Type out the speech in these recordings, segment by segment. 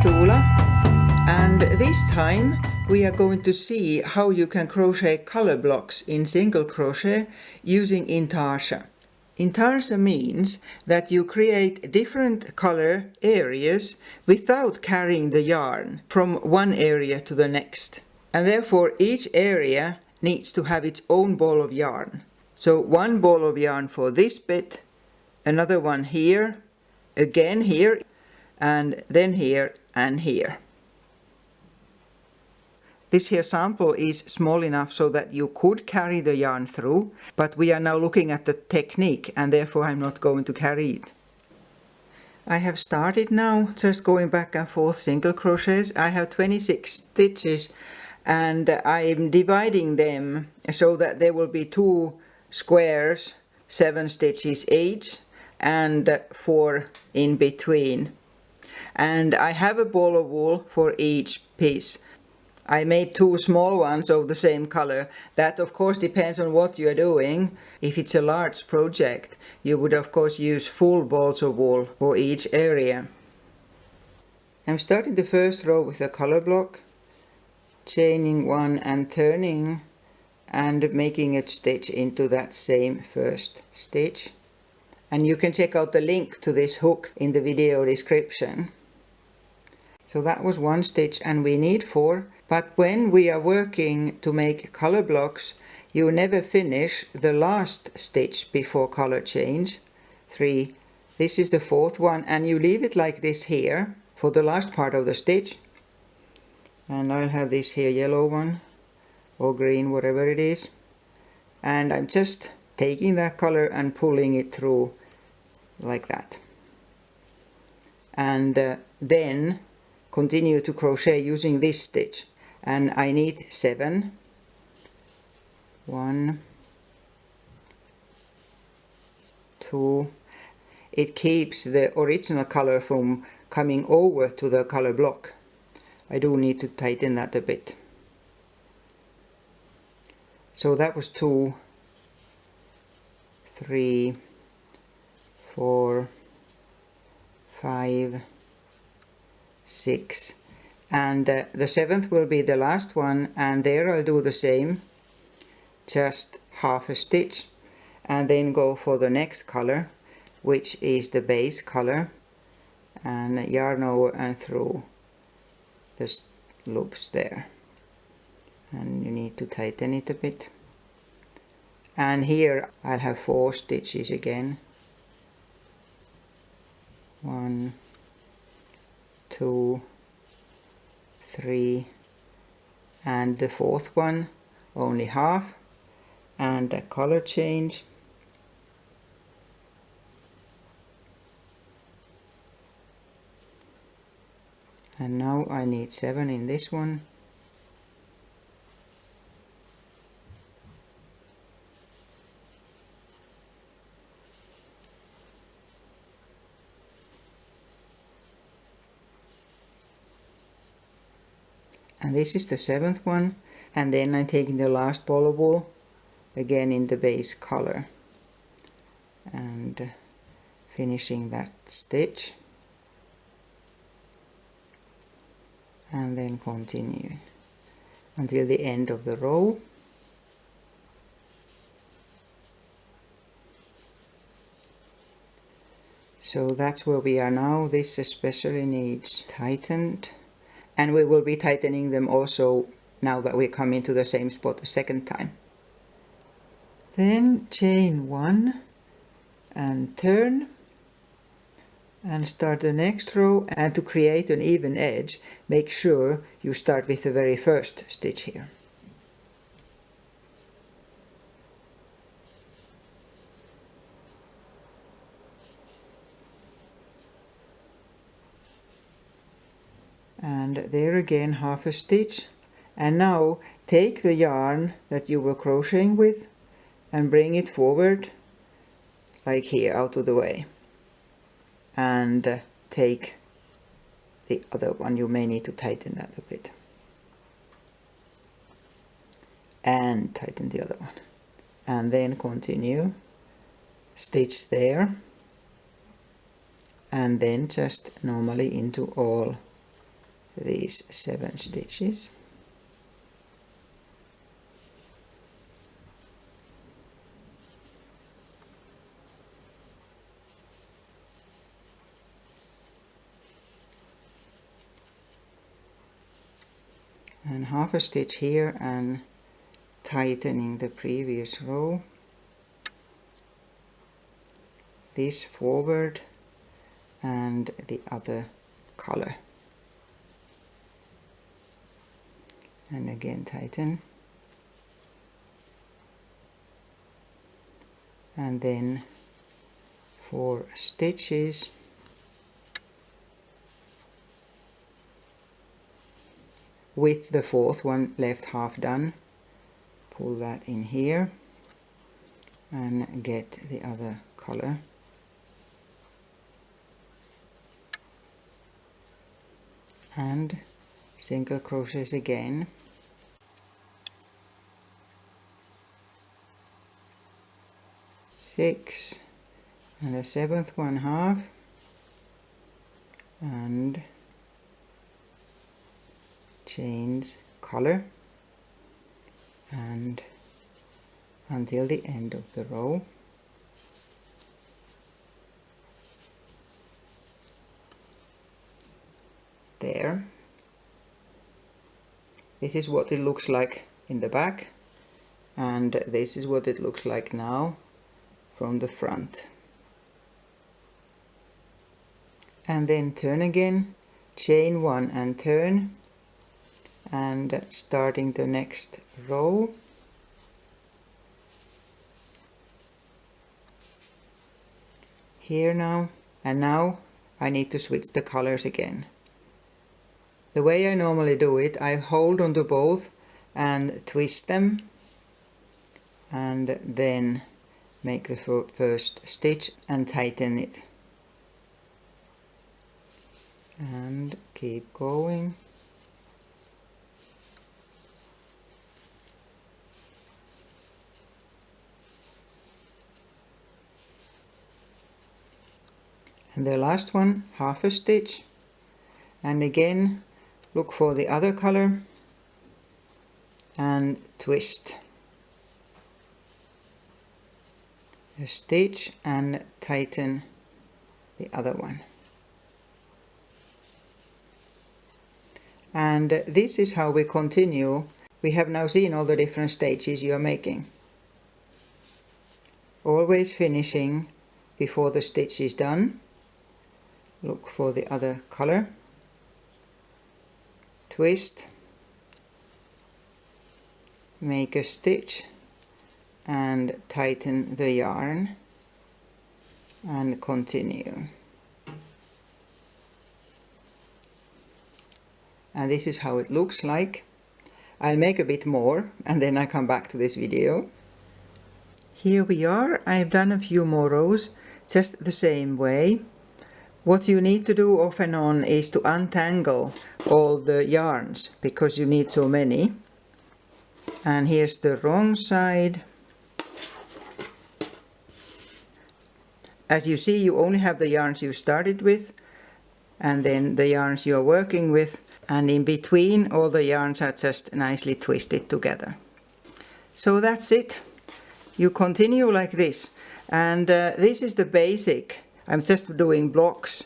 Tuula, and this time we are going to see how you can crochet color blocks in single crochet using intarsia. Intarsia means that you create different color areas without carrying the yarn from one area to the next. And therefore each area needs to have its own ball of yarn. So one ball of yarn for this bit, another one here, again here, and then here and here. This here sample is small enough so that you could carry the yarn through, but we are now looking at the technique and therefore I'm not going to carry it. I have started now just going back and forth single crochets. I have 26 stitches and I'm dividing them so that there will be 2 squares, 7 stitches each and 4 in between. And I have a ball of wool for each piece. I made 2 small ones of the same color. That of course depends on what you are doing. If it's a large project, you would of course use full balls of wool for each area. I'm starting the first row with a color block, chaining 1 and turning and making a stitch into that same first stitch. And you can check out the link to this hook in the video description. So that was 1 stitch and we need 4, but when we are working to make color blocks, you never finish the last stitch before color change. 3. This is the 4th one and you leave it like this here for the last part of the stitch. And I'll have this here yellow one or green, whatever it is. And I'm just taking that color and pulling it through like that. And then continue to crochet using this stitch, and I need 7. 1, 2. It keeps the original color from coming over to the color block. I do need to tighten that a bit. So that was 2, 3, 4, 5, 6, and the 7th will be the last one, and there I'll do the same, just half a stitch, and then go for the next color, which is the base color, and yarn over and through the loops there, and you need to tighten it a bit. And here I'll have 4 stitches again. 1, 2, 3, and the 4th one only half, and a color change. And now I need 7 in this one. And this is the 7th one, and then I'm taking the last ball of wool again in the base color and finishing that stitch, and then continue until the end of the row. So that's where we are now. This especially needs tightened. And we will be tightening them also now that we come into the same spot a second time. Then chain 1 and turn and start the next row, and to create an even edge make sure you start with the very first stitch here. And there again half a stitch, and now take the yarn that you were crocheting with and bring it forward like here out of the way, and take the other one. You may need to tighten that a bit and tighten the other one, and then continue, stitch there, and then just normally into all these 7 stitches. And half a stitch here and tightening the previous row. This forward and the other color. And again tighten. And then 4 stitches. With the 4th one left half done, pull that in here and get the other color. And single crochets again. Six and a 7th one half, and change color and until the end of the row. There. This is what it looks like in the back, and this is what it looks like now from the front. And then turn again, chain 1 and turn, and starting the next row. Here now, and now I need to switch the colors again. The way I normally do it, I hold onto both and twist them, and then make the first stitch and tighten it. And keep going. And the last one, half a stitch, and again look for the other color and twist a stitch and tighten the other one. And this is how we continue. We have now seen all the different stages you are making. Always finishing before the stitch is done. Look for the other color, twist, make a stitch and tighten the yarn and continue. And this is how it looks like. I'll make a bit more and then I come back to this video. Here we are. I've done a few more rows just the same way. What you need to do off and on is to untangle all the yarns because you need so many. And here's the wrong side. As you see, you only have the yarns you started with and then the yarns you are working with, and in between all the yarns are just nicely twisted together. So that's it. You continue like this, and this is the basic. I'm just doing blocks,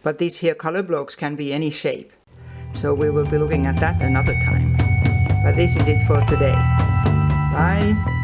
but these here color blocks can be any shape. So we will be looking at that another time. But this is it for today. Bye!